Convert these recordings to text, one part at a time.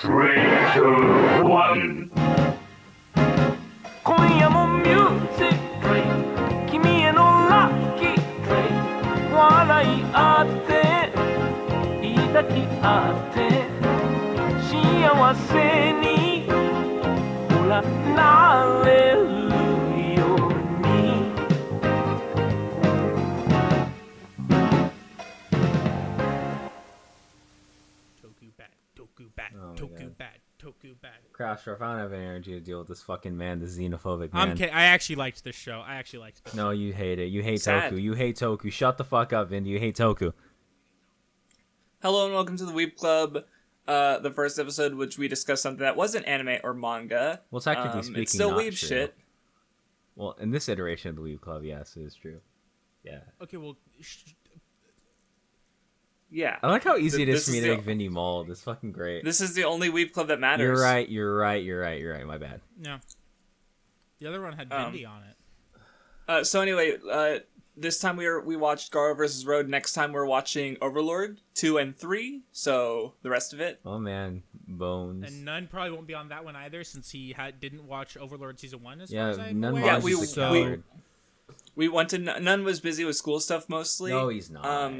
3, 2, 1. 今夜もミュージック君へのラッキー笑い合って抱き合って幸せにほらなれるようにToku bad. Craftsdwarf, I don't have any energy to deal with this fucking man, this xenophobic man. I'm kidding. I actually liked this show. No, you hate it. You hate Sad. Toku. You hate Toku. Shut the fuck up, Vindy. You hate Toku. Hello and welcome to the Weeb Club, the first episode which we discussed something that wasn't anime or manga. Well, technically speaking, it's still not Weeb true. shit. Well, in this iteration of the Weeb Club, yes, it is true. Yeah. Okay, well, Yeah. I like how easy it is This for me is to the- make Vindy mold. It's fucking great. This is the only Weeb Club that matters. You're right. My bad. no. The other one had Vindy on it. So anyway, this time we watched Garo vs. Road. Next time we're watching Overlord 2 and 3. So the rest of it. Oh man, bones. And Nun probably won't be on that one either, since he didn't watch Overlord season 1. As Yeah, far as I'm Nunmanji aware. Yeah, is a coward. We went to None was busy with school stuff mostly. No, he's not.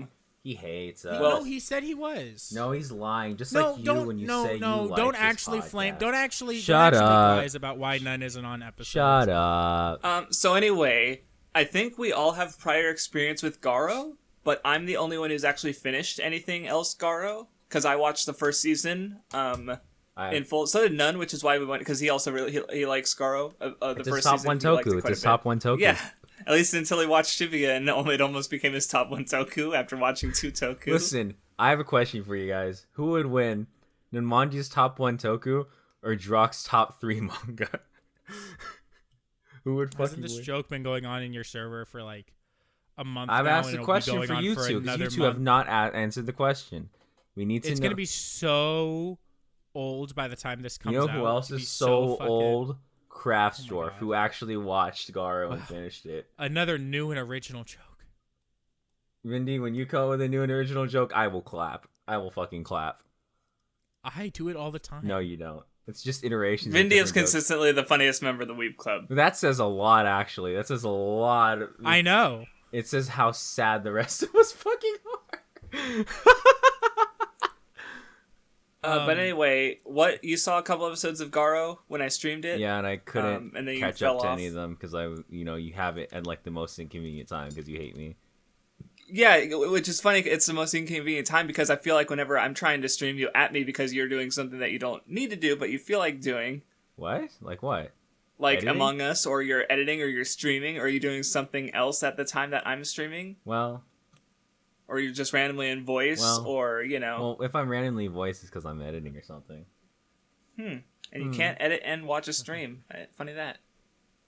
He hates us. No, he said he was. No, he's lying. Just No, like you don't. when you No, say no, you like don't this actually podcast. flame. Don't actually. Shut don't actually up. make lies about why Nun isn't on episodes. Shut up. So anyway, I think we all have prior experience with Garo, but I'm the only one who's actually finished anything else Garo because I watched the first season in full. So did None, which is why we went because he also really he likes Garo. The It's first his top season, one he liked it Toku. It's quite his a bit. top one Toku. Yeah, at least until he watched Shibuya, and it almost became his top one Toku after watching 2 Toku. Listen, I have a question for you guys. Who would win, Nunmanji's top one Toku or Drock's top 3 manga? Who would Hasn't fucking this win? joke been going on in your server for like a month I've now? asked and a it'll be question going for on you for two because another you two have month? not answered the question. We need to It's know. gonna be so old by the time this comes You out. know who else to be is so fucking- old? Oh Craftsdwarf, God. who actually watched Garo and finished it. Another new and original joke. Vindy, when you come up with a new and original joke, I will clap. I will fucking clap. I do it all the time. No, you don't. It's just iterations. of Vindy is different jokes. consistently the funniest member of the Weeb Club. That says a lot, actually. That says a lot. I know. It says how sad the rest of us fucking are. But anyway, what you saw a couple episodes of Garo when I streamed it. Yeah, and I couldn't and then you catch fell up to off. any of them because you have it at like the most inconvenient time because you hate me. Yeah, which is funny. It's the most inconvenient time because I feel like whenever I'm trying to stream you at me because you're doing something that you don't need to do but you feel like doing, What? Like what? like Editing? Among Us, or you're editing, or you're streaming, or you're doing something else at the time that I'm streaming, Well, or you're just randomly in voice, Well- or well, if I'm randomly voiced, it's because I'm editing or something. and you can't edit and watch a stream. Funny that.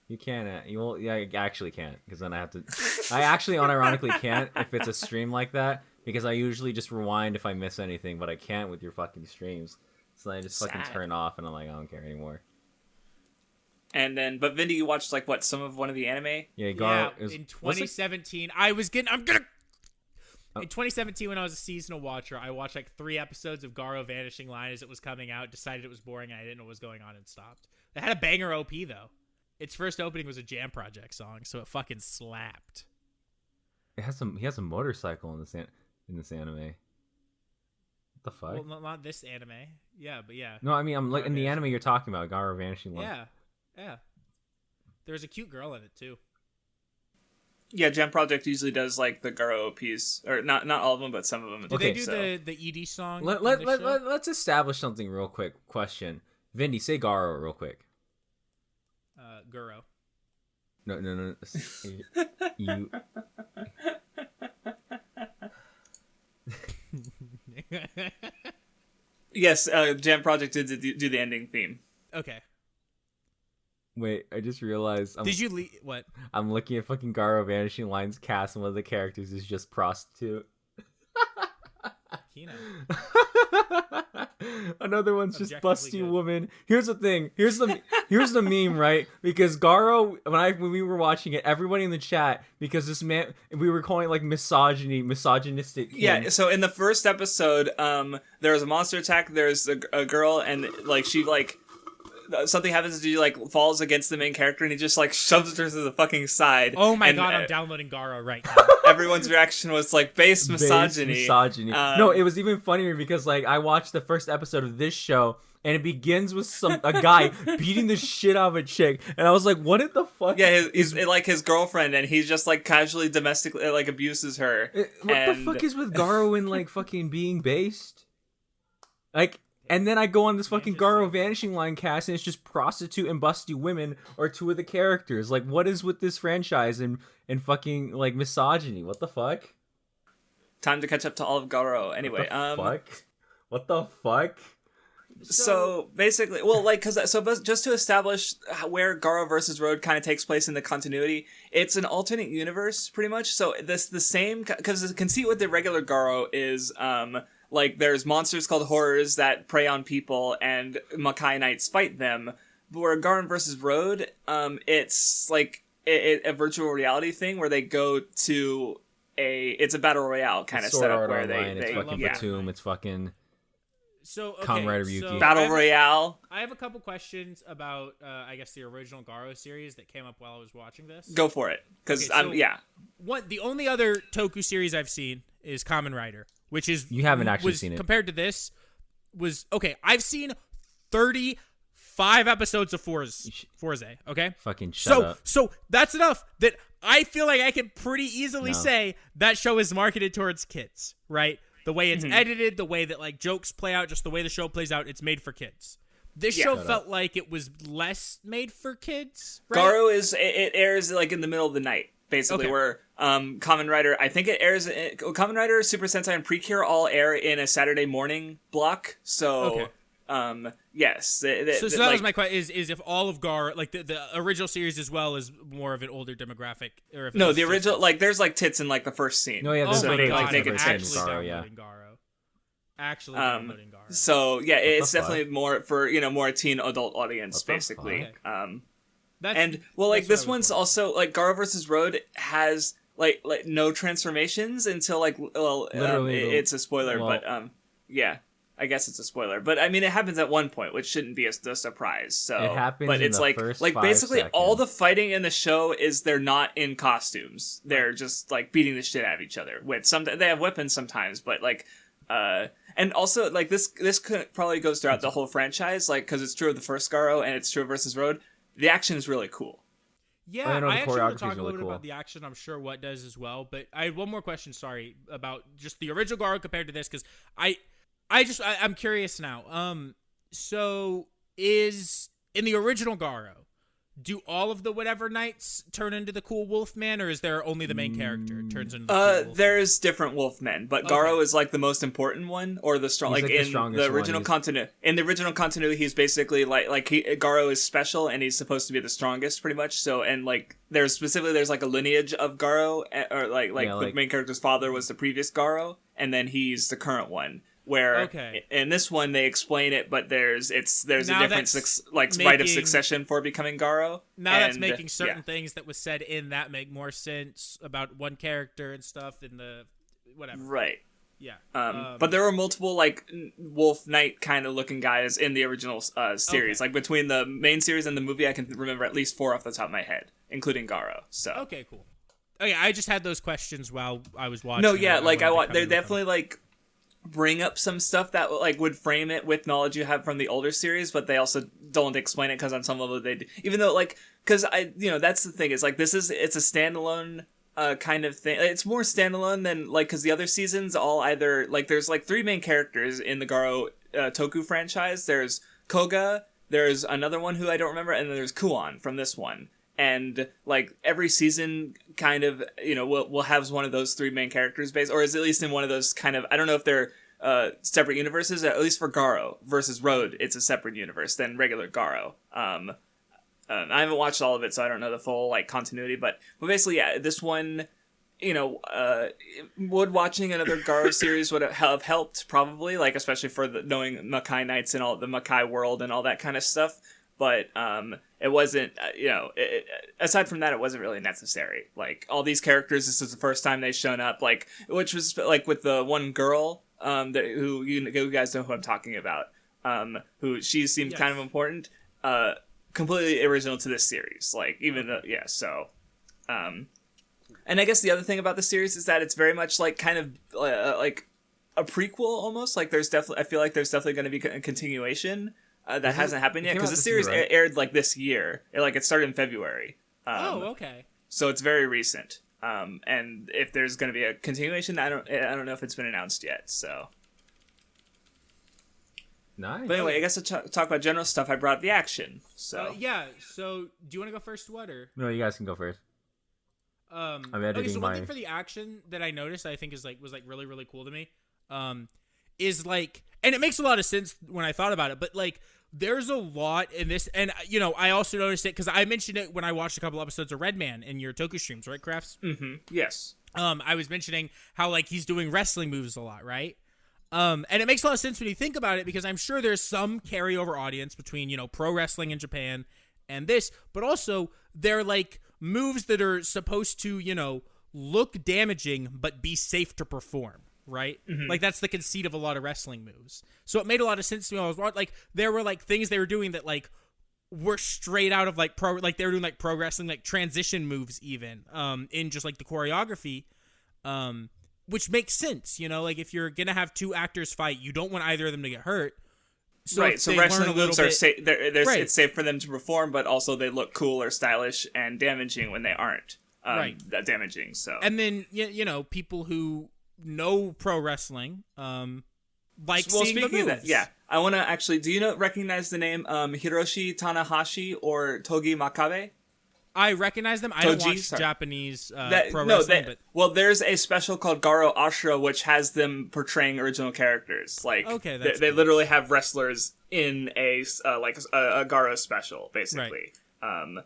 You can't. You will. Yeah, you actually can't because then I have to. I actually unironically can't if it's a stream like that because I usually just rewind if I miss anything, but I can't with your fucking streams. So I just fucking Sad. turn off and I'm like, I don't care anymore. And then, but Vindy, you watched like what, some of one of the anime? Yeah, Garo. Yeah, it was, in what's it? 2017, In 2017, when I was a seasonal watcher, I watched like 3 episodes of Garo Vanishing Line as it was coming out, decided it was boring, and I didn't know what was going on and stopped. They had a banger OP, though. Its first opening was a Jam Project song, so it fucking slapped. It has some. He has a motorcycle in this anime. What the fuck? Well, not this anime. Yeah, but yeah. No, I mean I'm like in the Vanishing. anime you're talking about, Garo Vanishing Line. Yeah. There's a cute girl in it, too. Yeah, Gem Project usually does like the Garo OPs, or not all of them, but some of them. Did Okay, they do so. the ED song? Let's establish something real quick. Question. Vindy, say Garo real quick. Garo. No. You. Yes, Jam Project did do the ending theme. Okay. Wait, I just realized. Did you what? I'm looking at fucking Garo Vanishing Line's cast, and one of the characters is just prostitute. Kino. Another one's just Objectively busty good. woman. Here's the thing. Here's the meme, right? Because Garo, when we were watching it, everybody in the chat, because this man, we were calling it like misogynistic. Yeah. So in the first episode, there was a monster attack. There's a girl, and like she like something happens. She like falls against the main character, and he just like shoves her to the fucking side. Oh my and, god, I'm downloading Garo right now. Everyone's reaction was like base misogyny. No, it was even funnier because like I watched the first episode of this show and it begins with a guy beating the shit out of a chick, and I was like, what in the fuck? Yeah, he's like his girlfriend, and he's just like casually domestically like abuses her. What the fuck is with Garo and like fucking being based? Like, and then I go on this fucking Garo Vanishing Line cast, and it's just prostitute and busty women are two of the characters. Like, what is with this franchise and fucking like misogyny? What the fuck? Time to catch up to all of Garo. Anyway, What the fuck? So basically, well, like, just to establish where Garo versus Road kind of takes place in the continuity, it's an alternate universe, pretty much. So the same, because the conceit with the regular Garo is, like, there's monsters called horrors that prey on people, and Makai Knights fight them. But where Garo versus Road, it's like a virtual reality thing where they go to it's a battle royale kind of setup where it's fucking yeah. Batum, it's fucking. So, okay, Kamen Rider Ryuki. Battle Royale. I have a couple questions about, I guess, the original Garo series that came up while I was watching this. Go for it, because The only other Toku series I've seen is Kamen Rider, which is you haven't actually seen it. Compared to this, was okay. I've seen 35 episodes of Forze. Okay, fucking shut up. So that's enough that I feel like I can pretty easily say that show is marketed towards kids, right? The way it's edited, the way that like jokes play out, just the way the show plays out, it's made for kids. This show felt like it was less made for kids. Right? Garo it airs like in the middle of the night, basically. Where Kamen Rider, I think it airs. Kamen Rider, Super Sentai, and Precure all air in a Saturday morning block. So, yes. So that was my question: is if all of Garo, like the original series as well, is more of an older demographic? Or if no, the original, like there's like tits in like the first scene. No, yeah, oh my god, like naked tits. Actually downloading Garo. So yeah, it's definitely more for more a teen adult audience, basically. And well, like this one's also like Garo versus Road has like no transformations until like it's a spoiler, but yeah. I guess it's a spoiler, but I mean, it happens at one point, which shouldn't be a surprise. So it happens, but it's in the like first basically 5 all the seconds. fighting in the show is they're not in costumes; they're just like beating the shit out of each other. With they have weapons sometimes, but like, and also like this probably goes throughout the whole franchise, like because it's true of the first Garo and it's true of versus Road. The action is really cool. Yeah, I actually want to talk a little bit about the action. I'm sure What does as well, but I had one more question. Sorry about just the original Garo compared to this because I'm curious now. So is in the original Garo, do all of the whatever knights turn into the cool Wolfman, or is there only the main character turns into the cool Wolfman? There's different Wolfmen, but Garo is like the most important one, or the strong. Like in the original continuity. In the original continuity, he's basically Garo is special, and he's supposed to be the strongest, pretty much. So and like there's like a lineage of Garo, or like the main character's father was the previous Garo, and then he's the current one. Where in this one they explain it, but there's a different rite of succession for becoming Garo. Now that's making certain things that was said in that make more sense about one character and stuff in the whatever. Right. Yeah. But there were multiple like wolf knight kind of looking guys in the original series. Like between the main series and the movie, I can remember at least 4 off the top of my head, including Garo. So okay, cool. Okay, I just had those questions while I was watching. No, yeah, they're definitely like bring up some stuff that like would frame it with knowledge you have from the older series, but they also don't explain it because on some level they do. Even though like because that's the thing is like it's a standalone kind of thing. It's more standalone than like because the other seasons all either like there's like 3 main characters in the Garo Toku franchise. There's Koga, there's another one who I don't remember, and then there's Kuon from this one. And like every season kind of will have one of those 3 main characters based, or is at least in one of those kind of, I don't know if they're separate universes, at least for Garo versus Road it's a separate universe than regular Garo. I haven't watched all of it, so I don't know the full like continuity, but basically this one would watching another Garo series would have helped probably, like especially for knowing Makai Knights and all the Makai world and all that kind of stuff. But it wasn't, aside from that, it wasn't really necessary. Like all these characters, this is the first time they've shown up. Like which was like with the one girl, who you guys know who I'm talking about. Who she seemed kind of important. Completely original to this series. Like even so. And I guess the other thing about the series is that it's very much like kind of like a prequel almost. Like I feel like there's definitely going to be a continuation that hasn't happened yet because the series aired like this year. It started in February. Okay. So it's very recent. And if there's going to be a continuation, I don't know if it's been announced yet. So. Nice. But anyway, I guess to talk about general stuff, I brought the action. So So do you want to go first, what or? No, you guys can go first. I'm editing so one thing for the action that I noticed I think was really, really cool to me, is like, and it makes a lot of sense when I thought about it, but like there's a lot in this, and I also noticed it because I mentioned it when I watched a couple episodes of Redman in your Toku streams, right, Crafts? Mm-hmm. Yes. I was mentioning how like he's doing wrestling moves a lot, right? And it makes a lot of sense when you think about it because I'm sure there's some carryover audience between pro wrestling in Japan and this, but also they're like moves that are supposed to, look damaging but be safe to perform, right? Mm-hmm. Like that's the conceit of a lot of wrestling moves. So it made a lot of sense to me. I was like, there were like things they were doing that like were straight out of like they were doing like pro wrestling, like transition moves even, in just like the choreography, which makes sense, like if you're gonna have two actors fight, you don't want either of them to get hurt. So right, so wrestling moves are safe. It's safe for them to perform, but also they look cool or stylish and damaging when they aren't that damaging. So, and then people who know pro wrestling, like seeing the moves. Of that, I want to actually. Do you recognize the name Hiroshi Tanahashi or Togi Makabe? I recognize them. I don't watch Japanese pro wrestling. Well, there's a special called Garo Ashura, which has them portraying original characters. Like, they literally have wrestlers in a Garo special, basically. Right.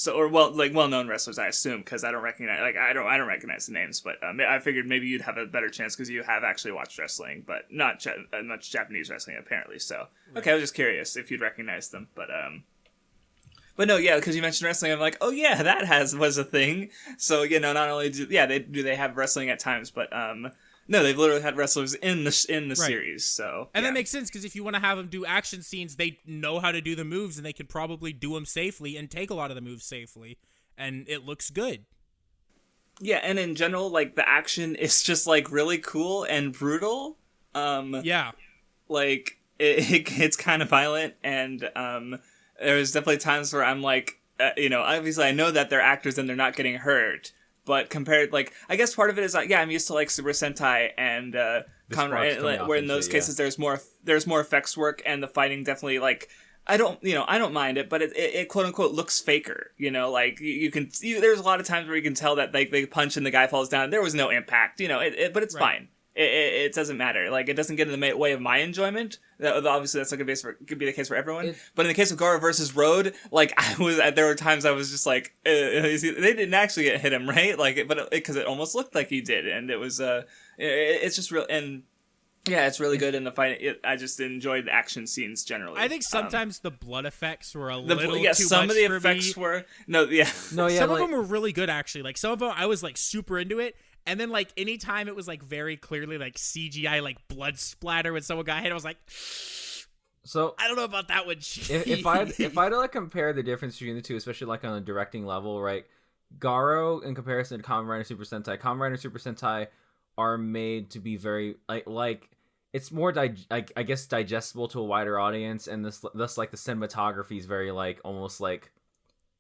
Well-known wrestlers, I assume, because I don't recognize I don't recognize the names, but I figured maybe you'd have a better chance because you have actually watched wrestling, but not much Japanese wrestling apparently. So, okay, I was just curious if you'd recognize them, but. But no, because you mentioned wrestling, I'm like, oh yeah, that was a thing. So not only do they have wrestling at times, but no, they've literally had wrestlers in the series. So that makes sense because if you want to have them do action scenes, they know how to do the moves and they can probably do them safely and take a lot of the moves safely, and it looks good. Yeah, and in general, like the action is just like really cool and brutal. Like it's kind of violent and there's definitely times where I'm like, obviously I know that they're actors and they're not getting hurt, but compared, like, I guess part of it is like, I'm used to like Super Sentai and where in those cases there's more effects work and the fighting definitely like, I don't mind it, but it quote unquote looks faker, like there's a lot of times where you can tell that like they punch and the guy falls down. There was no impact, but it's fine. It doesn't matter. Like, it doesn't get in the way of my enjoyment. Obviously, that's could be the case for everyone. But in the case of Garo versus Road, like, there were times I was just like, they didn't actually hit him, right? Like, because it almost looked like he did, and it was, it's just real, and yeah, it's really good in the fight. I just enjoyed the action scenes generally. I think sometimes the blood effects were a little too much some of the effects me. were some of them were really good actually. Like some of them, I was like super into it. And then, like, anytime it was, like, very clearly, like, CGI, like, blood splatter when someone got hit, I was like, so I don't know about that one. If I to, like, compare the difference between the two, especially, like, on a directing level, right, Garo, in comparison to Kamen Rider Super Sentai, Kamen Rider Super Sentai are made to be very, like it's more, I guess, digestible to a wider audience, and thus, like, the cinematography is very, like, almost, like,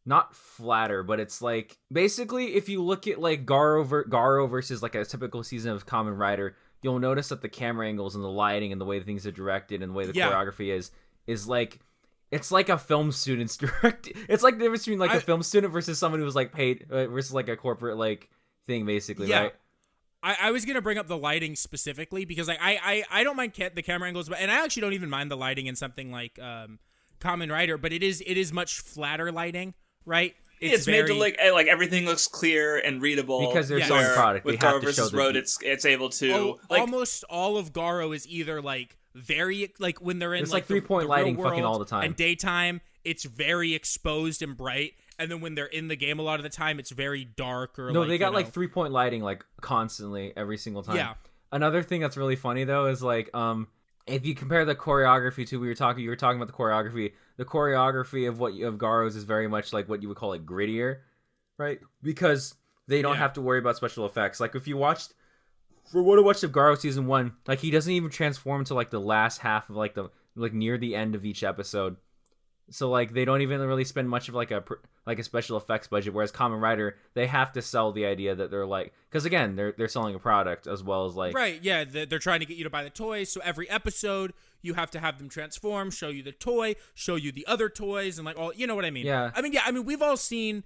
not flatter, but it's like basically if you look at like Garo versus like a typical season of Kamen Rider, you'll notice that the camera angles and the lighting and the way things are directed and the way the choreography is like it's like a film student's direct. It's like the difference between like a film student versus someone who was like paid versus like a corporate like thing basically, right? I was gonna bring up the lighting specifically because I don't mind the camera angles, and I actually don't even mind the lighting in something like Kamen Rider, but it is much flatter lighting. Right? it's made to look like everything looks clear and readable because they're selling product. With they have Garo to versus show Road, it's able to almost all of Garo is either like very like when they're in it's like 3-point lighting fucking all the time, and daytime it's very exposed and bright, and then when they're in the game a lot of the time it's very dark or they got like 3-point lighting like constantly every single time. Yeah. Another thing that's really funny though is like if you compare the choreography to you were talking about the choreography of Garo's is very much like what you would call it grittier, right? Because they don't have to worry about special effects. Like if you watched of Garo season 1, like he doesn't even transform until like the last half of like near the end of each episode. So like they don't even really spend much of like a special effects budget. Whereas Kamen Rider, they have to sell the idea that they're like, because again they're selling a product as well as like right, yeah, they're trying to get you to buy the toys. So every episode you have to have them transform, show you the toy, show you the other toys, and like all, you know what I mean? Yeah. I mean we've all seen.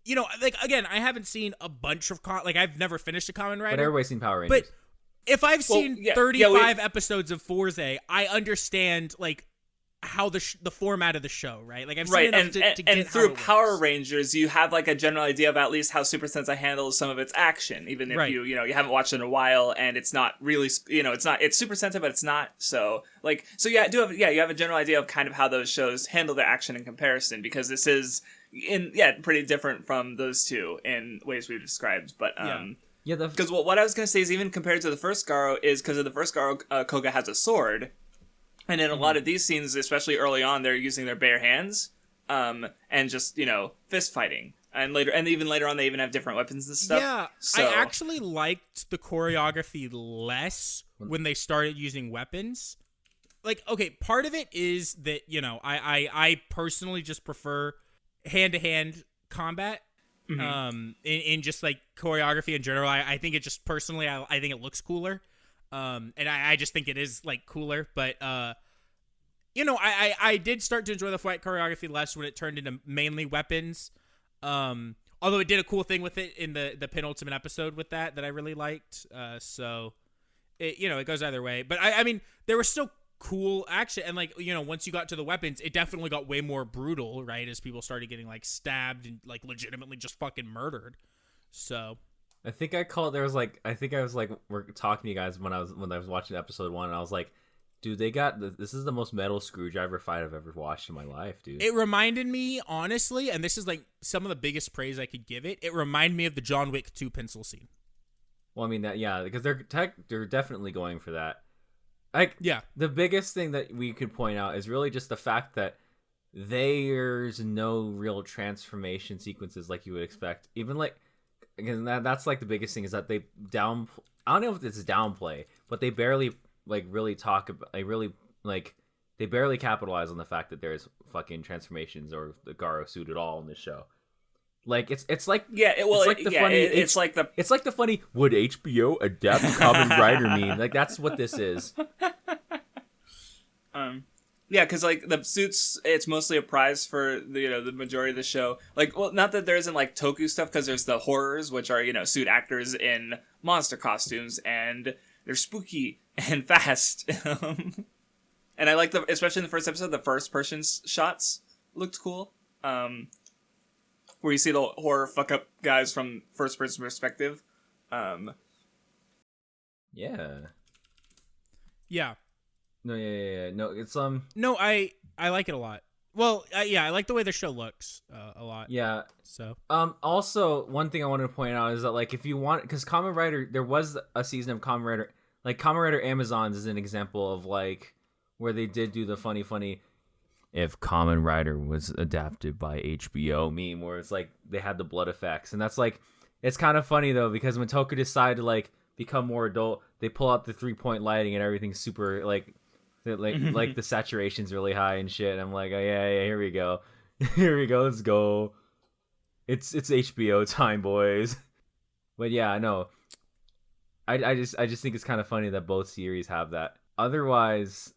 You know, like, again, I haven't seen a bunch of... I've never finished a Kamen Rider. But everybody's seen Power Rangers. But if I've seen 35 episodes of Forze, I understand, like, how the format of the show, right? Like, I've seen enough to get through how it Power works. Rangers, you have, like, a general idea of at least how Super Sentai handles some of its action, even if you haven't watched it in a while, and it's not really, it's Super Sentai, but it's not, so you have a general idea of kind of how those shows handle their action in comparison, because this is... pretty different from those two in ways we've described, but because what I was gonna say is even compared to the first Garo is because of the first Garo, Koga has a sword, and in a lot of these scenes, especially early on, they're using their bare hands, and just fist fighting, and even later on they even have different weapons and stuff. Yeah, so, I actually liked the choreography less when they started using weapons. Like, okay, part of it is that I personally just prefer hand-to-hand combat in just like choreography in general. I think it just personally I think it looks cooler, and I just think it is like cooler, but I did start to enjoy the fight choreography less when it turned into mainly weapons, although it did a cool thing with it in the penultimate episode with that I really liked, so it goes either way, but I mean there were still cool action, and like once you got to the weapons, it definitely got way more brutal, right, as people started getting like stabbed and like legitimately just fucking murdered. So I think I was like we're talking to you guys when I was watching episode 1, and I was like, dude, this is the most metal screwdriver fight I've ever watched in my life, dude. It reminded me, honestly, and this is like some of the biggest praise I could give it reminded me of the John Wick 2 pencil scene. Well, I mean that, because they're definitely going for that. The biggest thing that we could point out is really just the fact that there's no real transformation sequences like you would expect. Even like, again, that's like the biggest thing is that they I don't know if it's downplay, but they barely like really talk about. They barely capitalize on the fact that there's fucking transformations or the Garo suit at all in this show. Like it's like it's like the funny would HBO adapt Kamen Rider meme. Like that's what this is. Because like the suits, it's mostly a prize for the majority of the show. Like, well, not that there isn't like Toku stuff, because there's the horrors, which are suit actors in monster costumes, and they're spooky and fast. And I like especially in the first episode, the first person shots looked cool. Where you see the horror fuck up guys from first person perspective. Yeah. No, yeah. No, it's No, I like it a lot. Well, I like the way the show looks a lot. Yeah. So. Also, one thing I wanted to point out is that like if you want, because Kamen Rider, there was a season of Kamen Rider, like Kamen Rider Amazons is an example of like where they did do the funny. If Kamen Rider was adapted by HBO meme, where it's like they had the blood effects, and that's like it's kind of funny though, because when Toku decided to like become more adult, they pull out the 3-point lighting and everything's super like the saturation's really high and shit. And I'm like, oh, yeah, here we go, let's go. It's HBO time, boys. But yeah, no, I just think it's kind of funny that both series have that. Otherwise,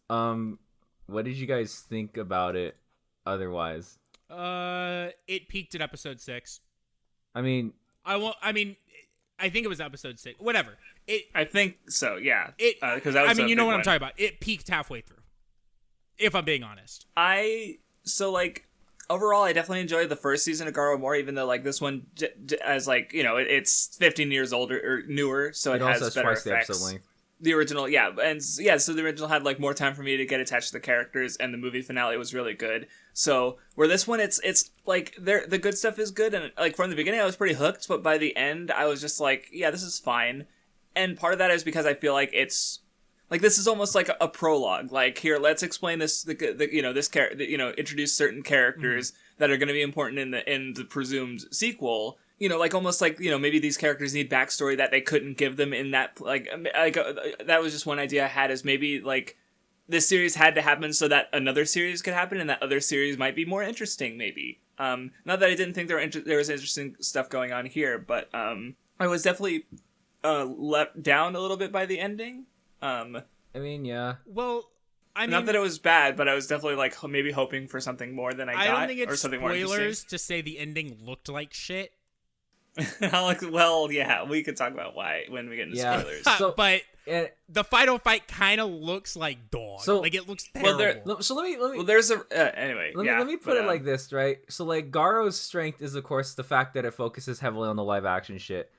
what did you guys think about it otherwise? It peaked at episode 6. I think it was episode 6. Whatever. I think so, yeah. Because you know what I'm talking about. It peaked halfway through. If I'm being honest. I overall, I definitely enjoyed the first season of Garo more, even though like this one, as like it's 15 years older or newer, so it has also better twice the effects. episode length. The original, yeah, and yeah, so the original had like more time for me to get attached to the characters, and the movie finale was really good. So where this one, it's like the good stuff is good, and like from the beginning I was pretty hooked, but by the end I was just like, yeah, this is fine. And part of that is because I feel like it's like this is almost like a prologue. Like here, let's explain this, this character, introduce certain characters that are going to be important in the presumed sequel. Like almost like, maybe these characters need backstory that they couldn't give them in that, that was just one idea I had, is maybe, like, this series had to happen so that another series could happen, and that other series might be more interesting, maybe. Not that I didn't think there was interesting stuff going on here, but, I was definitely, let down a little bit by the ending. I mean, yeah. Well, I mean, not that it was bad, but I was definitely, like, maybe hoping for something more than I got. I don't think it's or something more spoilers to say the ending looked like shit. Well, yeah, we could talk about why when we get into spoilers. But the final fight kind of looks like dog. So, like it looks terrible. So let me. Well, there's a anyway. Let me put it like this, right? So like Garo's strength is of course the fact that it focuses heavily on the live action shit,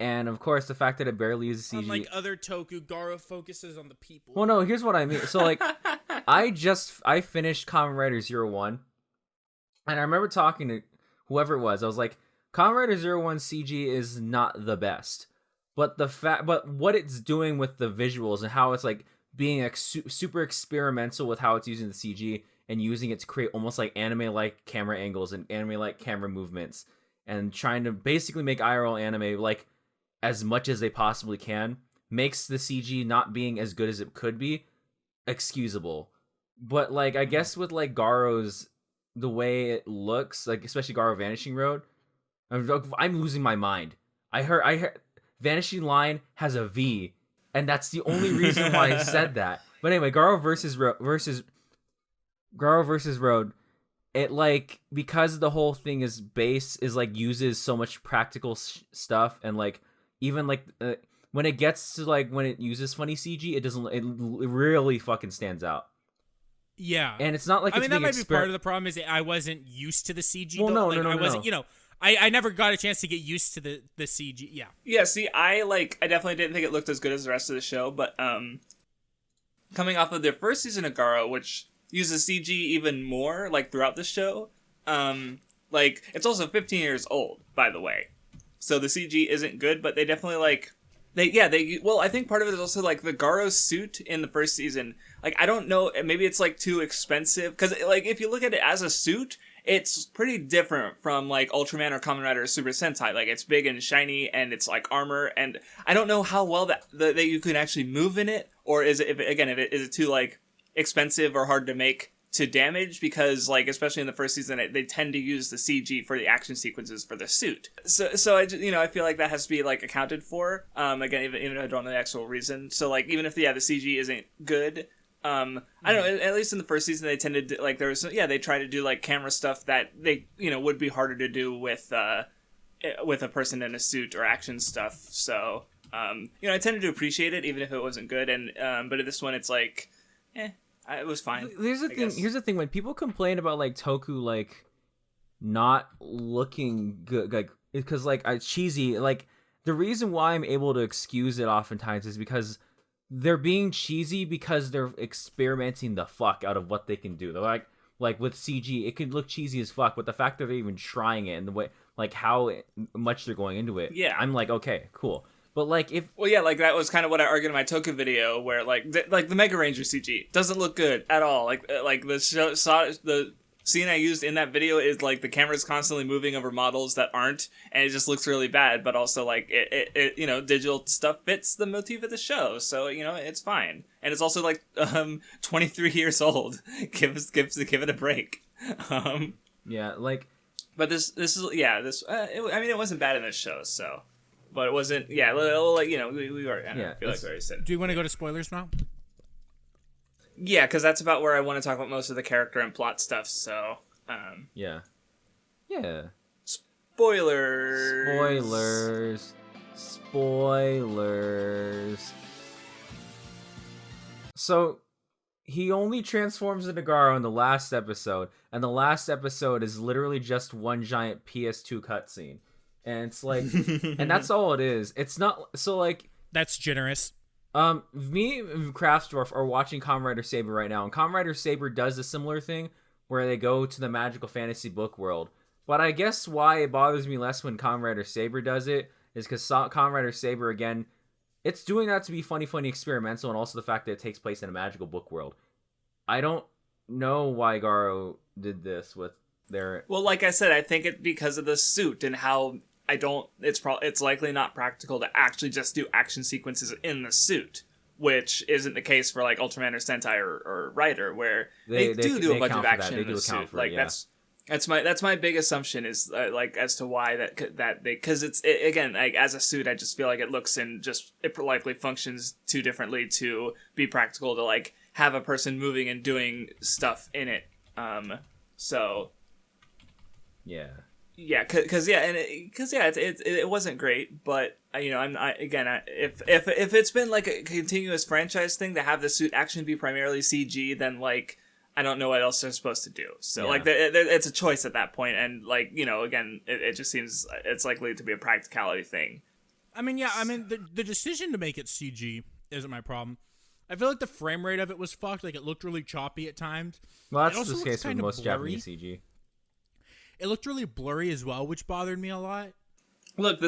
and of course the fact that it barely uses CG. Unlike other Toku, Garo focuses on the people. Well, no, here's what I mean. So like, I finished Kamen Rider 01, and I remember talking to whoever it was. I was like, Kamen Rider 01 CG is not the best, but what it's doing with the visuals and how it's like being like super experimental with how it's using the CG and using it to create almost like anime-like camera angles and anime-like camera movements and trying to basically make IRL anime like as much as they possibly can, makes the CG not being as good as it could be excusable. But like I guess with like Garo's, the way it looks, like especially Garo Vanishing Road, I'm losing my mind. I heard Vanishing Line has a V, and that's the only reason why I said that. But anyway, Garo versus Road, it like, because the whole thing is like uses so much practical stuff, and like even like when it gets to like when it uses funny CG, it really fucking stands out. Yeah, and it's not like, I mean, that might be part of the problem, is I wasn't used to the CG. Well, no, I wasn't, I never got a chance to get used to the CG. Yeah. Yeah, see, I definitely didn't think it looked as good as the rest of the show, but coming off of their first season of Garo, which uses CG even more, like, throughout the show, like, it's also 15 years old, by the way. So the CG isn't good, but they definitely, like, well, I think part of it is also, like, the Garo suit in the first season, like, I don't know, maybe it's, like, too expensive, because, like, if you look at it as a suit, it's pretty different from, like, Ultraman or Kamen Rider or Super Sentai. Like, it's big and shiny, and it's, like, armor, and I don't know how well that you can actually move in it, or is it too, like, expensive or hard to make to damage, because, like, especially in the first season, they tend to use the CG for the action sequences for the suit. So I feel like that has to be, like, accounted for, again, even if I don't know the actual reason. So, like, even if, the CG isn't good, I don't know, at least in the first season, they tended to, like, they try to do, like, camera stuff that they, would be harder to do with a person in a suit or action stuff. So, I tended to appreciate it, even if it wasn't good, and, but in this one, it's like, it was fine. Here's the thing, when people complain about, like, Toku, like, not looking good, like, because, like, cheesy, like, the reason why I'm able to excuse it oftentimes is because they're being cheesy because they're experimenting the fuck out of what they can do. They're like with CG, it could look cheesy as fuck, but the fact that they're even trying it and the way, like, how much they're going into it, yeah, I'm like, okay, cool. But like like that was kind of what I argued in my Toku video, where like the Mega Ranger CG doesn't look good at all. Like the scene I used in that video is like the camera's constantly moving over models that aren't, and it just looks really bad. But also like it digital stuff fits the motif of the show, so it's fine. And it's also like 23 years old. Give it a break. Yeah, like. But this is it wasn't bad in this show, so. But it wasn't, we already, I feel like we already said. Do you want to go to spoilers now? Yeah, because that's about where I want to talk about most of the character and plot stuff, so, Yeah. Spoilers. Spoilers. So, he only transforms into Garo in the last episode, and the last episode is literally just one giant PS2 cutscene, and it's like, and that's all it is. It's not so like That's generous. Me and Craftsdwarf are watching Kamen Rider Saber right now, and Kamen Rider Saber does a similar thing where they go to the magical fantasy book world. But I guess why it bothers me less when Kamen Rider Saber does it is because Kamen Rider Saber, again, it's doing that to be funny experimental, and also the fact that it takes place in a magical book world. I don't know why Garo did this with their... Well, like I said, I think it's because of the suit and how it's likely not practical to actually just do action sequences in the suit, which isn't the case for like Ultraman or Sentai or Rider, where they do a bunch of action in the suit. Like that's my big assumption is like as to why that they, because again, like as a suit, I just feel like it looks and just it likely functions too differently to be practical to like have a person moving and doing stuff in it. So yeah, because it wasn't great, but if it's been like a continuous franchise thing to have the suit action be primarily CG, then like I don't know what else they're supposed to do. So like it's a choice at that point, and like again, it just seems it's likely to be a practicality thing. The decision to make it CG isn't my problem. I feel like the frame rate of it was fucked. Like it looked really choppy at times. Well, that's the case with most Japanese CG. It looked really blurry as well, which bothered me a lot. Look, the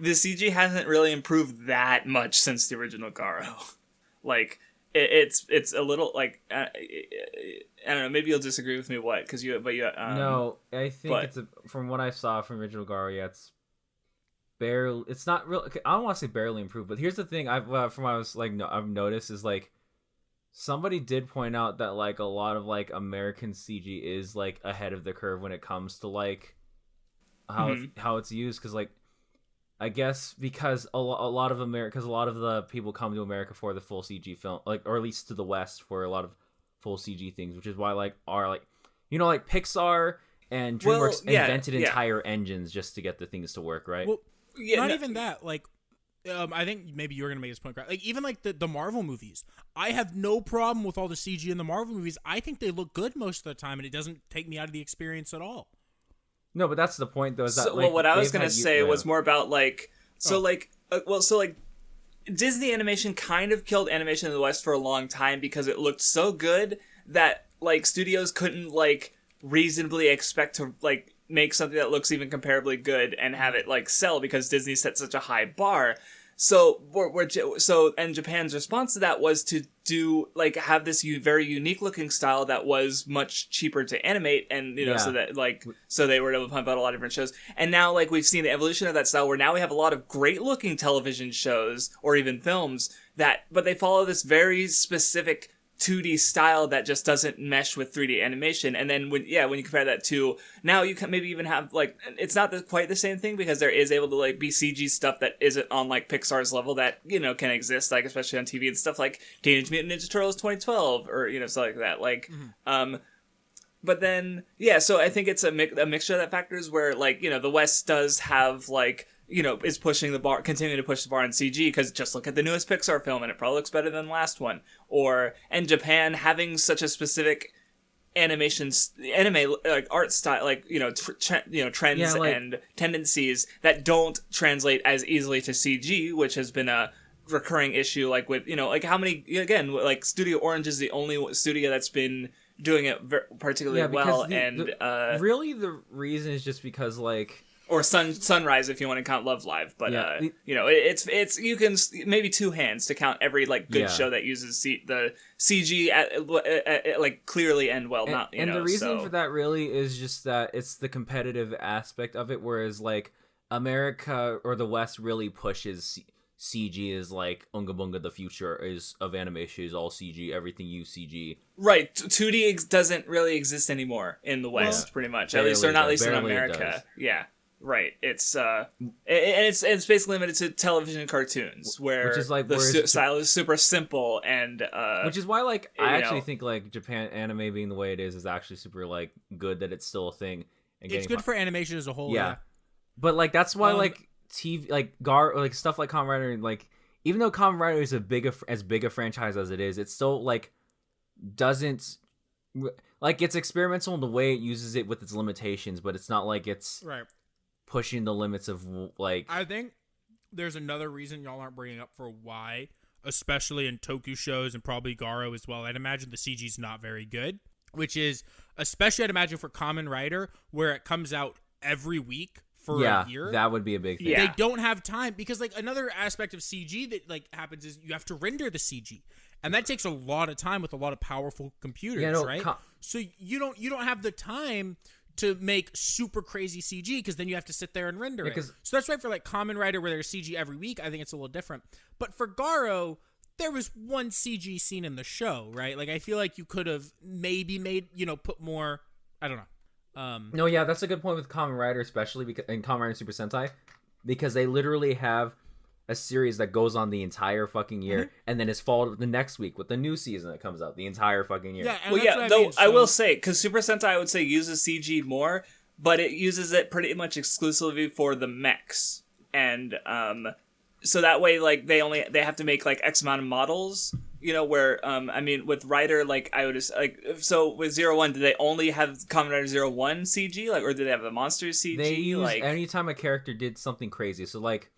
CG hasn't really improved that much since the original Garo. Like it's a little like I don't know. Maybe you'll disagree with me. What? Because no, I think from what I saw from original Garo, it's barely. It's not real. I don't want to say barely improved, but here's the thing. I've noticed is like. Somebody did point out that like a lot of like American CG is like ahead of the curve when it comes to like how it's used, because like I guess because a lot of the people come to America for the full CG film, like, or at least to the West for a lot of full CG things, which is why like like Pixar and DreamWorks invented entire engines just to get the things to work, right? Well, even that, like. I think maybe you were gonna make this point, correct? Like even like the Marvel movies, I have no problem with all the CG in the Marvel movies. I think they look good most of the time, and it doesn't take me out of the experience at all. No, but that's the point, though. Is that like, what I was gonna say was more about like Disney animation kind of killed animation in the West for a long time because it looked so good that like studios couldn't like reasonably expect to like make something that looks even comparably good and have it like sell because Disney set such a high bar. So and Japan's response to that was to do like have this very unique looking style that was much cheaper to animate, and so they were able to pump out a lot of different shows. And now like we've seen the evolution of that style where now we have a lot of great looking television shows or even films but they follow this very specific 2D style that just doesn't mesh with 3D animation. And then when you compare that to now, you can maybe even have like it's not quite the same thing because there is able to like be CG stuff that isn't on like Pixar's level that can exist, like especially on TV and stuff like Teenage Mutant Ninja Turtles 2012 or stuff like that. Like but then so I think it's a mixture of that factors where like the West does have like is pushing the bar, continuing to push the bar in CG, because just look at the newest Pixar film and it probably looks better than the last one. And Japan having such a specific anime like art style, like trends and tendencies that don't translate as easily to CG, which has been a recurring issue. Like with like how many like Studio Orange is the only studio that's been doing it particularly well, really the reason is just because like. Or Sunrise, if you want to count Love Live, but it's you can maybe two hands to count every like good show that uses the CG like clearly and well. And the reason for that really is just that it's the competitive aspect of it, whereas like America or the West really pushes CG is like Unga Bunga. The future of animation is all CG. Everything you CG. Right, 2D doesn't really exist anymore in the West, pretty much. At least, or not at least in America. Yeah. Right, it's it's basically limited to television and cartoons, where the style is super simple and which is why like I actually think like Japan anime being the way it is actually super like good that it's still a thing. And it's good for animation as a whole. Yeah, but like that's why like TV like Garo like stuff like Kamen Rider like even though Kamen Rider is as big a franchise as it is, it still like doesn't like it's experimental in the way it uses it with its limitations, but it's not like it's right pushing the limits of like. I think there's another reason y'all aren't bringing up for why, especially in Toku shows and probably Garo as well. I'd imagine the CG's not very good, which is especially I'd imagine for Kamen Rider where it comes out every week for a year. That would be a big thing. They don't have time because like another aspect of CG that like happens is you have to render the CG. And that takes a lot of time with a lot of powerful computers, right? So you don't have the time to make super crazy CG because then you have to sit there and render it. So that's right for like Kamen Rider where there's CG every week. I think it's a little different. But for Garo, there was one CG scene in the show, right? Like I feel like you could have maybe made, put more. I don't know. No, yeah, that's a good point with Kamen Rider, especially because in Kamen Rider Super Sentai, because they literally have a series that goes on the entire fucking year and then is followed the next week with the new season that comes out the entire fucking year. Yeah, I will say, because Super Sentai I would say uses CG more, but it uses it pretty much exclusively for the mechs. And so that way like they have to make like X amount of models, where I mean with Rider like I would just like so with 01 did they only have Kamen Rider 01 CG like or did they have the monsters CG? They use like anytime a character did something crazy. So like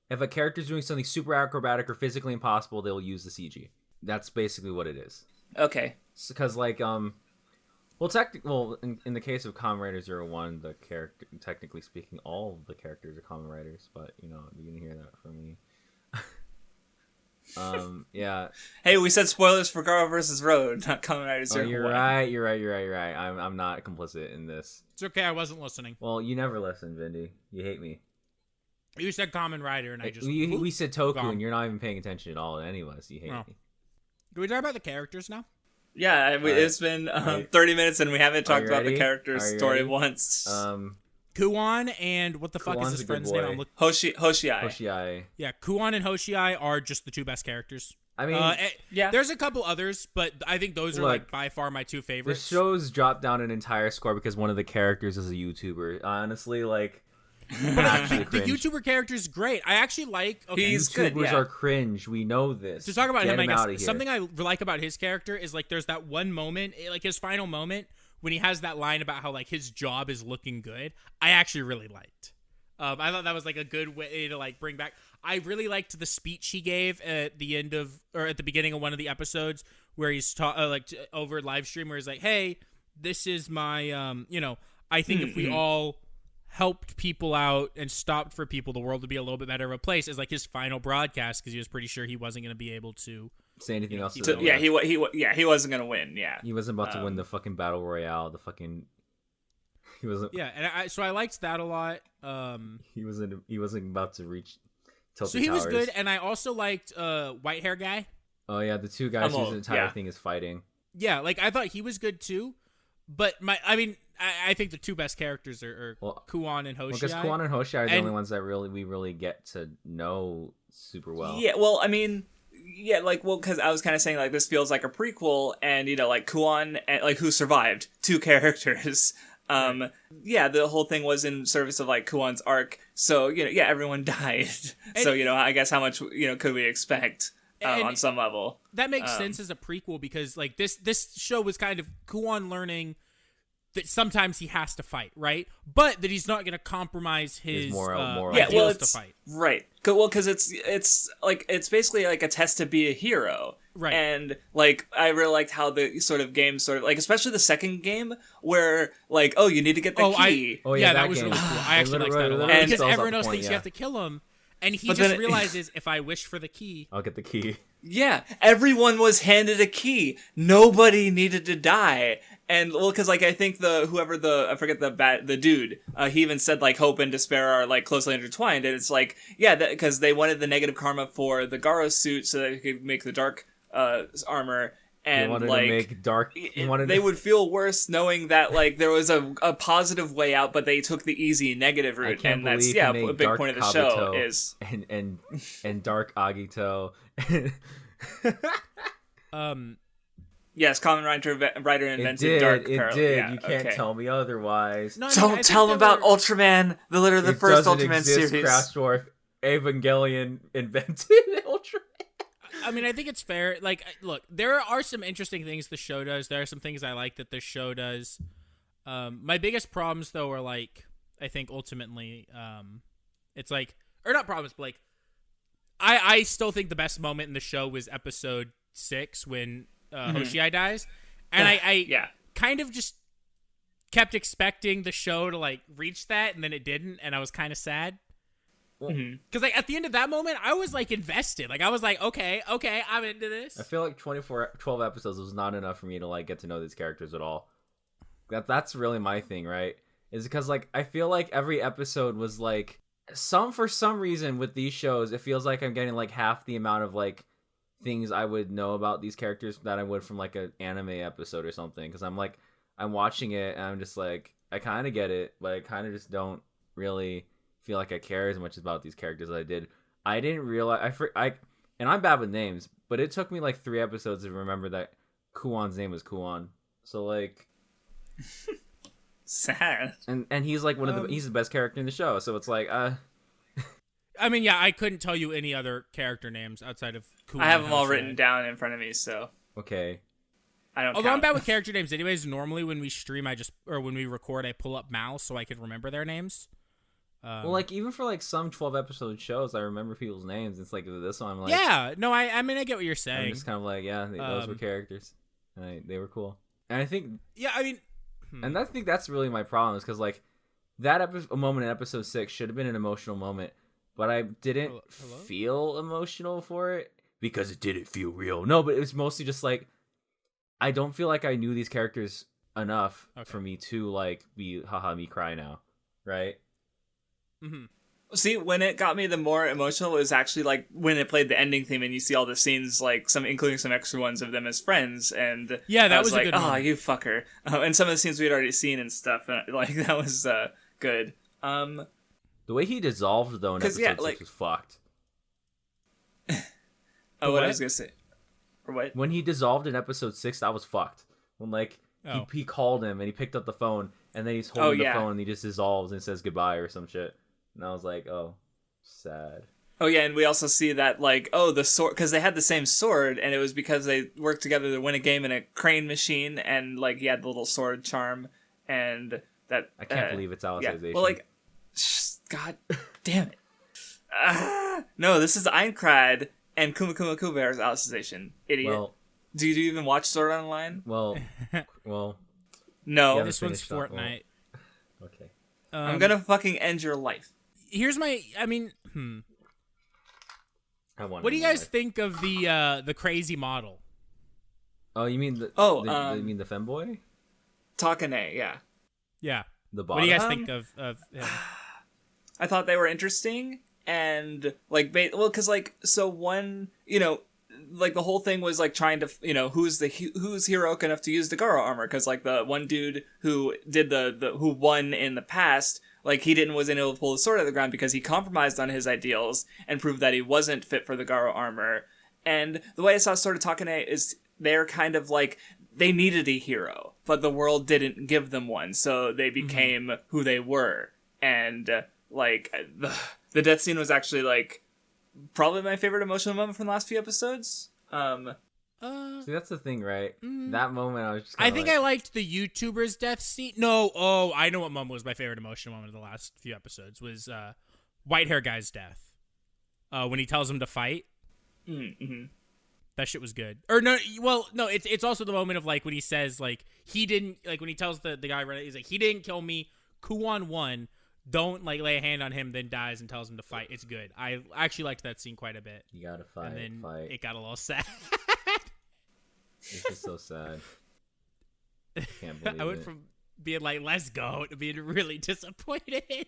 if a character's doing something super acrobatic or physically impossible, they'll use the CG. That's basically what it is. Okay. Because like in the case of Kamen Rider 01, the character, technically speaking, all the characters are Kamen Riders, but you can hear that from me. Yeah. Hey, we said spoilers for Garo versus Road, not Kamen Rider 01. You're right. I'm not complicit in this. It's okay. I wasn't listening. Well, you never listen, Vindy. You hate me. You said Kamen Rider, and I just... We said Toku, and you're not even paying attention at all. Anyways, you hate me. Can we talk about the characters now? Yeah, it's been 30 minutes, and we haven't talked about the character's story once. Kuon and what the fuck is his friend's name? Hoshiai. Yeah, Kuon and Hoshiai are just the two best characters. I mean, there's a couple others, but I think those are like by far my two favorites. The show's dropped down an entire score because one of the characters is a YouTuber. Honestly, like... But the YouTuber character is great. I actually like... Okay. YouTubers are cringe. We know this. To talk about him, I guess, something I like about his character is like there's that one moment, like his final moment, when he has that line about how like his job is looking good. I actually really liked. I thought that was like a good way to like bring back... I really liked the speech he gave at the end of... or at the beginning of one of the episodes where he's over live stream where he's like, hey, this is my... I think if we all... helped people out and stopped for people, the world would be a little bit better of a place as like his final broadcast because he was pretty sure he wasn't going to be able to say anything else. He wasn't going to win. Yeah, he wasn't about to win the fucking battle royale. He wasn't. Yeah, and so I liked that a lot. He wasn't about to reach. So he was good, and I also liked white hair guy. Oh yeah, the two guys whose entire thing is fighting. Yeah, like I thought he was good too, but I think the two best characters are Kuon and Hoshiai. Because Kuon and Hoshiai are the only ones that we really get to know super well. Yeah, well, I mean, because I was kind of saying, like, this feels like a prequel, and, like, Kuon, and, like, who survived, two characters. The whole thing was in service of, like, Kuon's arc, so, everyone died. So, I guess how much, could we expect on some level? That makes sense as a prequel, because, like, this show was kind of Kuon learning... that sometimes he has to fight, right? But that he's not going to compromise his moral ideals to fight. Right. Well, because it's basically like a test to be a hero. Right. And, like, I really liked how the sort of game like, especially the second game, where, like, you need to get the key. That was really cool. I actually liked that a lot. Because everyone else thinks you have to kill him. And he just realizes, if I wish for the key... I'll get the key. Yeah. Everyone was handed a key. Nobody needed to die. And, well, because, like, I think the dude, he even said, like, hope and despair are, like, closely intertwined. And it's like, because they wanted the negative karma for the Garo suit so that they could make the dark armor. And, they would feel worse knowing that, like, there was a positive way out, but they took the easy negative route. And that's, a big point of the show is... And Dark Agito. Yes, Kamen Rider invented Dark Peril. It did. Yeah, you can't tell me otherwise. No, don't tell them about Ultraman, the first Ultraman series. Craftsdwarf Evangelion invented Ultra. I mean, I think it's fair. Like, look, there are some interesting things the show does. There are some things I like that the show does. My biggest problems, though, are like, I think ultimately, it's like, or not problems, but like, I still think the best moment in the show was episode 6 when Hoshiai dies, and I kind of just kept expecting the show to like reach that, and then it didn't, and I was kind of sad. Because like at the end of that moment, I was like invested. Like I was like, okay, I'm into this. I feel like 12 episodes was not enough for me to like get to know these characters at all. That's really my thing, right? Is because like I feel like every episode was like for some reason with these shows, it feels like I'm getting like half the amount of like things I would know about these characters that I would from like an anime episode or something. Because I'm watching it and I'm just like, I kind of get it, but I kind of just don't really feel like I care as much about these characters as I did. I didn't realize and I'm bad with names, but it took me like 3 episodes to remember that Kuon's name was Kuon. So like, sad. And he's like he's the best character in the show. So it's like, I mean, yeah, I couldn't tell you any other character names outside of Kuon. I have them all written down in front of me, so okay. I don't. Although I'm bad with character names, anyways. Normally, when we stream, when we record, I pull up Mal so I can remember their names. Well, like even for like some 12-episode shows, I remember people's names. It's like this one, I'm like, yeah, no, I mean, I get what you're saying. I'm just kind of like, yeah, those were characters, and they were cool. And I think, yeah, I mean, and I think that's really my problem is because like that moment in episode 6 should have been an emotional moment, but I didn't feel emotional for it because it didn't feel real. No, but it was mostly just like I don't feel like I knew these characters enough for me to like be me cry now, right? Mm-hmm. See, when it got me the more emotional was actually like when it played the ending theme and you see all the scenes, like including some extra ones of them as friends, and yeah, that was like, a good oh, moment. You fucker, and some of the scenes we had already seen and stuff, and like that was good. The way he dissolved though in episode 6 was fucked. Oh, what I was gonna say, or what? When he dissolved in episode 6, that was fucked. When like he called him and he picked up the phone and then he's holding the phone and he just dissolves and says goodbye or some shit. And I was like, oh, sad. Oh, yeah, and we also see that, like, the sword, because they had the same sword, and it was because they worked together to win a game in a crane machine, and, like, he had the little sword charm, and that... I can't believe it's Alicization. Yeah. Well, like, God damn it. No, this is Aincrad and Kuma Kuma Kubear's Alicization. Idiot. Well, do you even watch Sword Art Online? Well... No. This one's Fortnite. Okay. I'm gonna fucking end your life. Here's my, what do you guys think of the crazy model? Oh, you mean you mean the femboy? Takane, yeah. Yeah. The bottom. What do you guys think of him? I thought they were interesting, and like, because like, so one, like the whole thing was like trying to, who's heroic enough to use the Garo armor, because like the one dude who did who won in the past, like he wasn't able to pull the sword out of the ground because he compromised on his ideals and proved that he wasn't fit for the Garo armor. And the way I saw Sword of Takane is they're kind of like, they needed a hero, but the world didn't give them one, so they became who they were. And like the death scene was actually like probably my favorite emotional moment from the last few episodes. See, that's the thing, right? That moment, I was just. I think I liked the YouTuber's death scene. No, I know what moment was my favorite emotional moment of the last few episodes was white hair guy's death. When he tells him to fight. Mm-hmm. That shit was good. Or no, well, no, it's also the moment of like when he says like he didn't, like when he tells the guy right, he's like, he didn't kill me. Kuon won. Don't like lay a hand on him, then dies and tells him to fight. It's good. I actually liked that scene quite a bit. You gotta fight. And then it got a little sad. It's just so sad. Can't believe I went from being like, let's go, to being really disappointed.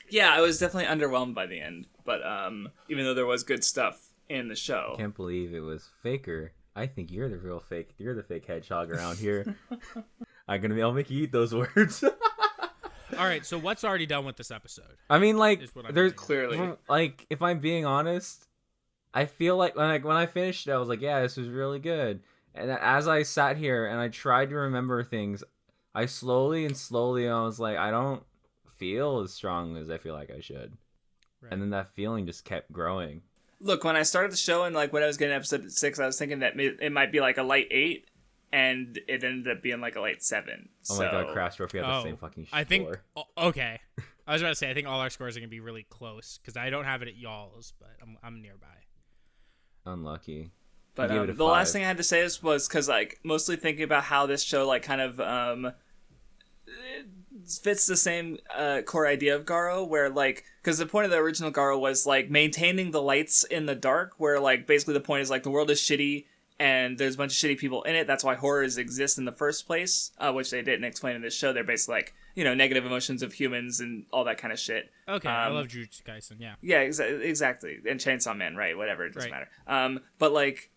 Yeah, I was definitely underwhelmed by the end, but even though there was good stuff in the show. I can't believe it was Faker. I think you're the real fake. You're the fake hedgehog around here. I'll make you eat those words. All right, so what's already done with this episode? I mean, like, there's clearly, like, if I'm being honest, I feel like when I finished it, I was like, yeah, this was really good. And as I sat here and I tried to remember things, I slowly, I was like, I don't feel as strong as I feel like I should. Right. And then that feeling just kept growing. Look, when I started the show and like when I was getting episode 6, I was thinking that it might be like a light 8, and it ended up being like a light 7. Oh my god, Craftsdwarf, we have the same fucking score. I think okay. I was about to say I think all our scores are gonna be really close because I don't have it at y'all's, but I'm nearby. Unlucky. But the last thing I had to say was because like mostly thinking about how this show like kind of fits the same core idea of Garo, where like because the point of the original Garo was like maintaining the lights in the dark, where like basically the point is like the world is shitty and there's a bunch of shitty people in it. That's why horrors exist in the first place, which they didn't explain in this show. They're basically like, you know, negative emotions of humans and all that kind of shit. Okay, I love Jujutsu Kaisen. Yeah, exactly, and Chainsaw Man, right? Whatever, it doesn't matter. But like.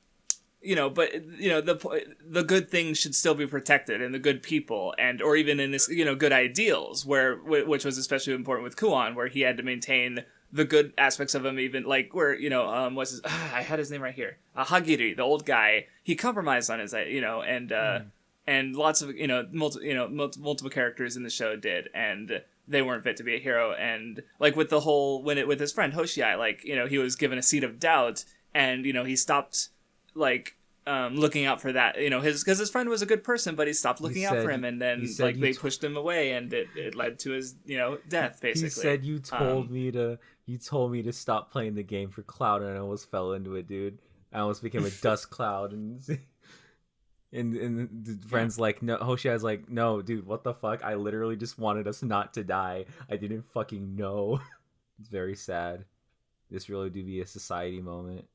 The good things should still be protected, and the good people, or even in this, good ideals, which was especially important with Kuon, where he had to maintain the good aspects of him, even like where I had his name right here, Hagiri, the old guy, he compromised on his, and lots of multiple characters in the show did, and they weren't fit to be a hero, and like with the whole with his friend Hoshiai, like he was given a seed of doubt, and he stopped. Like looking out for that, because his friend was a good person, but he stopped looking out for him, and then like they pushed him away, and it led to his death basically. He said you told me to stop playing the game for cloud, and I almost fell into it, dude. I almost became a dust cloud, and the friend's like, no, Hoshiai's like, no, dude, what the fuck? I literally just wanted us not to die. I didn't fucking know. It's very sad. This really do be a society moment.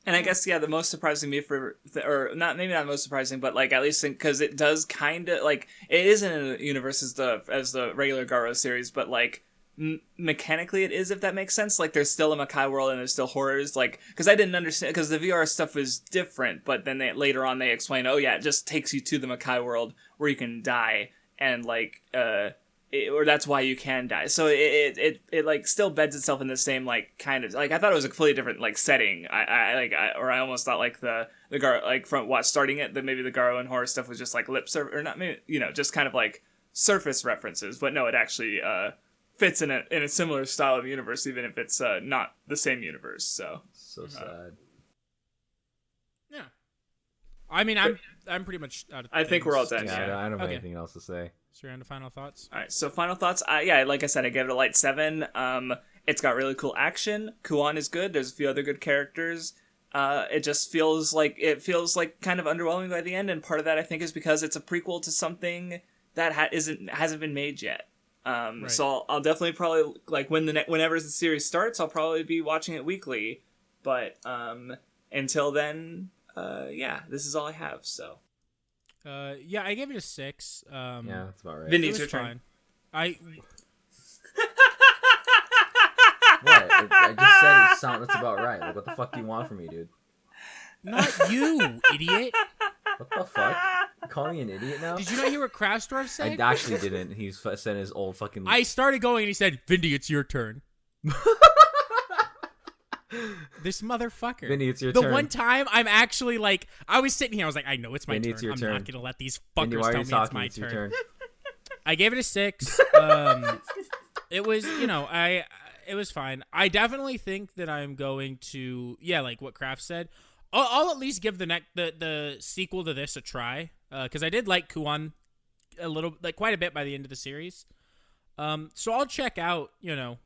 And I guess, the most surprising me maybe not most surprising, but like at least because it does kind of like it isn't in a universe as the regular Garo series, but like mechanically it is, if that makes sense. Like there's still a Makai world and there's still horrors, like because I didn't understand because the VR stuff is different, but then later on they explain, oh yeah, it just takes you to the Makai world where you can die, and like or that's why you can die. So it like still beds itself in the same like kind of like I thought it was a completely different like setting. I almost thought like the Garo, like from starting it, that maybe the Garo and horror stuff was just like lip service, or not, maybe just kind of like surface references. But no, it actually fits in a similar style of universe, even if it's not the same universe. So sad. Yeah. I mean, I'm pretty much out of I think we're all done. Yeah, I don't have anything else to say. So we're on to final thoughts. All right, so final thoughts. Like I said, I gave it a light 7. It's got really cool action. Kuon is good. There's a few other good characters. It just feels like kind of underwhelming by the end, and part of that I think is because it's a prequel to something that hasn't been made yet. Right. So I'll definitely probably like whenever the series starts, I'll probably be watching it weekly. But until then, this is all I have. So. I gave it a 6. Yeah, that's about right. Vindy, it's your turn. What? I just said that's about right. Like, what the fuck do you want from me, dude? Not you, idiot. What the fuck? You calling me an idiot now? Did you not hear what Craftsdwarf said? I actually didn't. He said his old fucking... I started going and he said, Vindy, it's your turn. This motherfucker. Vinny, it's your turn. The one time I'm actually like, I was sitting here, I was like, I know it's my Vinny, turn. it's your I'm turn. not going to let these fuckers Vinny, tell me it's my your turn. I gave it a 6. It was, it was fine. I definitely think that I'm going to, like what Kraft said. I'll at least give the sequel to this a try, because I did like Kuon a little, like quite a bit by the end of the series. So I'll check out,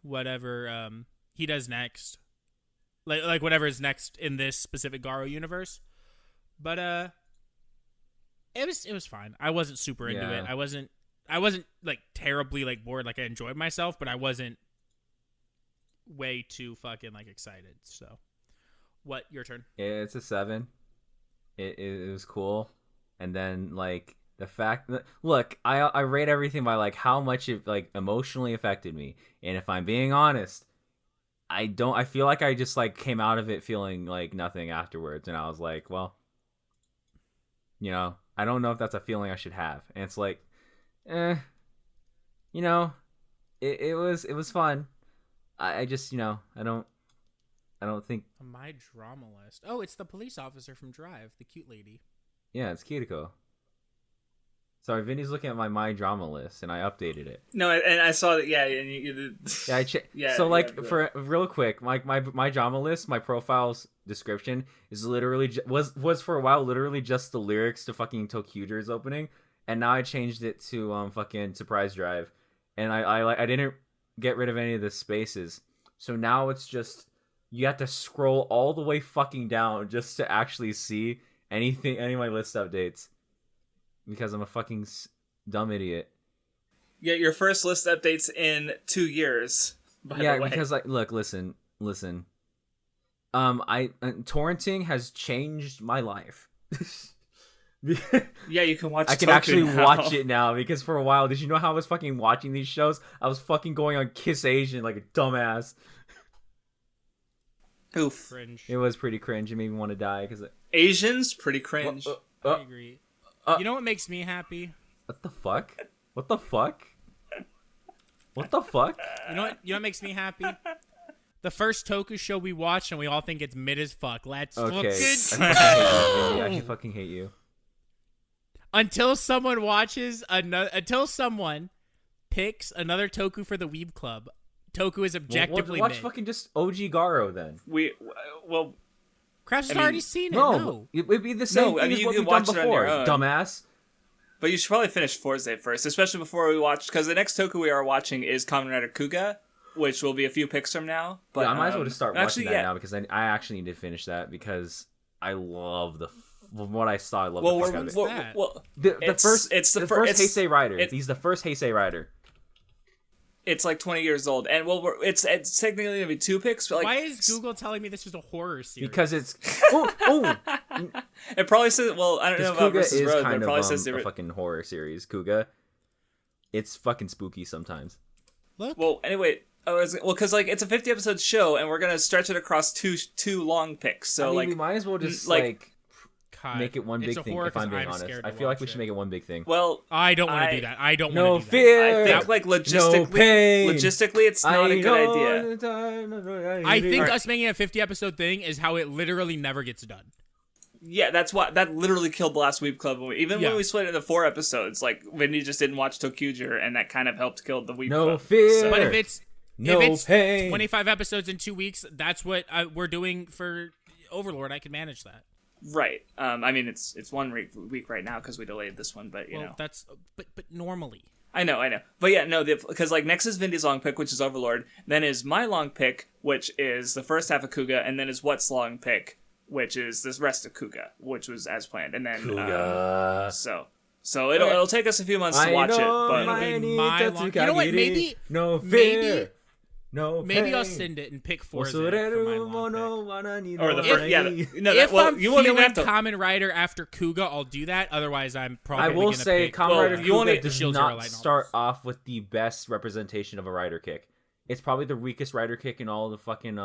whatever he does next. Like whatever is next in this specific Garo universe, but it was fine. I wasn't super into it. I wasn't like terribly like bored. Like I enjoyed myself, but I wasn't way too fucking like excited. So, what, your turn? It's a 7. It was cool, and then like the fact that look, I rate everything by like how much it like emotionally affected me, and if I'm being honest. I feel like I just like came out of it feeling like nothing afterwards, and I was like, well, I don't know if that's a feeling I should have. And it's like, it was fun. I just, I don't think MYDRAMALIST. Oh, it's the police officer from Drive, the cute lady. Yeah, it's Kiriko. Sorry, Vinny's looking at my drama list, and I updated it. No, and I saw that. Yeah, and you Yeah, so for real quick, my drama list, my profile's description is literally was for a while literally just the lyrics to fucking Tokuger's opening, and now I changed it to fucking Surprise Drive, and I didn't get rid of any of the spaces, so now it's just you have to scroll all the way fucking down just to actually see any of my list updates. Because I'm a fucking dumb idiot. Yeah, your first list updates in 2 years. By the way. Because listen. Torrenting has changed my life. Yeah, you can watch. I can Toku actually now. watch it now because for a while, did you know how I was fucking watching these shows? I was fucking going on Kiss Asian like a dumbass. Oof. Cringe. It was pretty cringe. It made me want to die because Asians pretty cringe. I agree. You know what makes me happy? What the fuck? What the fuck? What the fuck? You know what makes me happy? The first Toku show we watched and we all think it's mid as fuck. Let's Okay. fucking I actually fucking hate you. Until someone picks another Toku for the Weeb Club. Toku is objectively watch mid. fucking just OG Garo then. Crafts has already seen it. No, it'd be the same thing as you what can we've done watch it on before, your own. dumbass. But you should probably finish Forze first, especially before we watch, because the next Toku we are watching is Kamen Rider Kuga, which will be a few picks from now. But Yeah, I might as well just start watching that yeah. now because I actually need to finish that because I love from what I saw. I love Well, the fuck out of it. the first Heisei rider. He's the first Heisei rider. It's like 20 years old, and it's technically gonna be 2 picks. But like, why is Google telling me this is a horror series? Because it's it probably says. Well, I don't know about Kuga versus is Road, but kind it of probably says a fucking horror series. Kuga, it's fucking spooky sometimes. Look. Well, anyway, because like it's a 50 episode show, and we're gonna stretch it across two long picks. So we might as well just God, make it one big thing. If I'm being honest, I feel like we should make it one big thing. Well, I don't want to do that. I don't no want to do fear. that. I think like no pain. logistically, it's not a good idea. I think us making a 50 episode thing is how it literally never gets done. Yeah, that's why that literally killed the last Weeb Club. Even when we split it into 4 episodes, like Vindy just didn't watch Tokuger, and that kind of helped kill the Weeb Club. No fear. So, But if it's pain. 25 episodes in 2 weeks, that's what we're doing for Overlord. I can manage that. Right. I mean, it's 1 week right now because we delayed this one, but you know. That's but normally. I know. But yeah, no, because like next is Vindy's long pick, which is Overlord. Then is my long pick, which is the first half of Kuga, and then is What's long pick, which is this rest of Kuga, which was as planned. And then so it'll take us a few months to watch it, but it'll be my long. You know what? Maybe no fear. No maybe I'll send it and pick Forza for my long pick. Or the first, If I'm you won't even feeling have to. Kamen Rider after Kuga, I'll do that. Otherwise, I'm probably I will gonna say pick Kamen Rider you only- Kuga does Shield Zero not Light start novels. off with the best representation of a rider kick. It's probably the weakest rider kick in all the fucking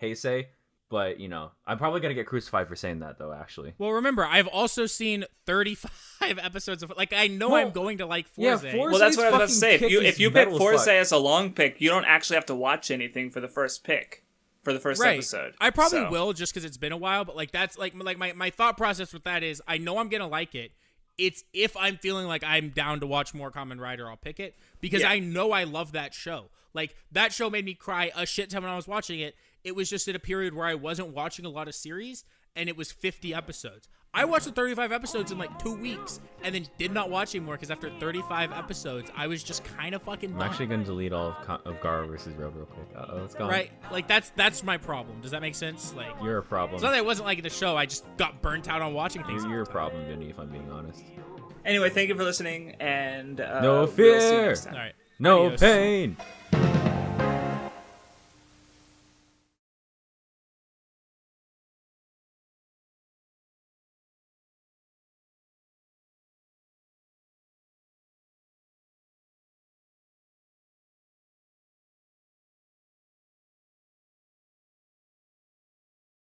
Heisei. But, you know, I'm probably going to get crucified for saying that, though, actually. Well, remember, I've also seen 35 episodes of... Like, I know I'm going to like Forza. Yeah, Forza Well, that's what I was about to say. fucking If you kick pick is metal as Forza fuck. as a long pick, you don't actually have to watch anything for the first pick, for the first episode. I probably So- will just because it's been a while, but like that's like my thought process with that is I know I'm gonna like it. It's if I'm feeling like I'm down to watch more Kamen Rider, I'll pick it because Yeah. I know I love that show. Like that show made me cry a shit ton when I was watching it. It was just at a period where I wasn't watching a lot of series, and it was 50 episodes. I watched the 35 episodes in like 2 weeks, and then did not watch anymore because after 35 episodes, I was just kind of fucking done. I'm actually going to delete all of Garo versus Rob real quick. Uh-oh, it's gone. Right? Like that's my problem. Does that make sense? Like You're a problem. it's not that I wasn't liking the show. I just got burnt out on watching things. You're a problem, Vinny, if I'm being honest. Anyway, thank you for listening, and No we'll see you fear. next time. All right. No Adios. pain.